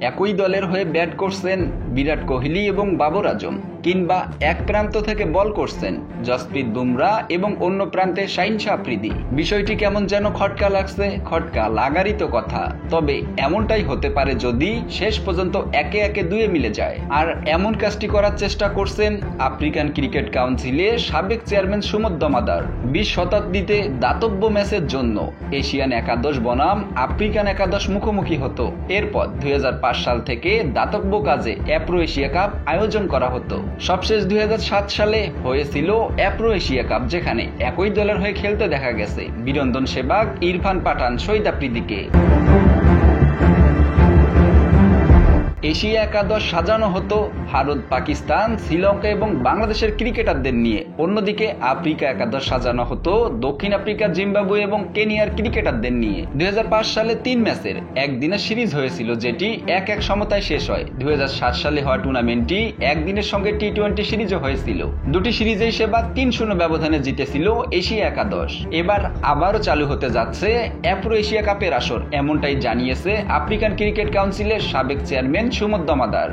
একই দলের হয়ে ব্যাট করছেন বিরাট কোহলি এবং বাবর আজম, কিংবা এক প্রান্ত থেকে বল করছেন জসপ্রীত বুমরা এবং অন্য প্রান্তে শাহিন শাহ আফ্রিদি। বিষয়টি কেমন যেন খটকা লাগছে। খটকা লাগারই তো কথা, তবে এমনটাই হতে পারে যদি শেষ পর্যন্ত একে একে দুয়ে মিলে যায়। আর এমন কাজটি করার চেষ্টা করছেন আফ্রিকান ক্রিকেট কাউন্সিলের সাবেক চেয়ারম্যান সুমত দমাদার। 20 শতাব্দীতে দাতব্য ম্যাচের জন্য এশিয়ান একাদশ বনাম আফ্রিকান একাদশ মুখোমুখি হতো। এরপর 2005 সাল থেকে দাতব্য কাজে অ্যাপ্রো এশিয়া কাপ আয়োজন করা হতো। সবশেষ 2007 সালে হয়েছিল অ্যাপ্রো এশিয়া কাপ, যেখানে একই দলের হয়ে খেলতে দেখা গেছে বীরন্দন সেবাগ, ইরফান পাঠান, শহীদ আফ্রিদিকে। এশিয়া একাদশ সাজানো হতো ভারত, পাকিস্তান, শ্রীলঙ্কা এবং বাংলাদেশের ক্রিকেটারদের নিয়ে। অন্যদিকে আফ্রিকা একাদশ সাজানো হতো দক্ষিণ আফ্রিকা, জিম্বাবুয়ে এবং কেনিয়ার ক্রিকেটারদের নিয়ে। 2005 সালে 3 ম্যাচের একদিনের সিরিজ হয়েছিল, যেটি 1-1 সমতায় শেষ হয়। 2007 সালে হওয়া টুর্নামেন্টটি একদিনের সঙ্গে টি-20 সিরিজও হয়েছিল। দুটি সিরিজেই সেবার 3-0 ব্যবধানে জিতেছিল এশিয়া একাদশ। এবার আবারও চালু হতে যাচ্ছে অ্যাপ্রো এশিয়া কাপের আসর, এমনটাই জানিয়েছে আফ্রিকান ক্রিকেট কাউন্সিলের সাবেক চেয়ারম্যান সুমত দমাদার।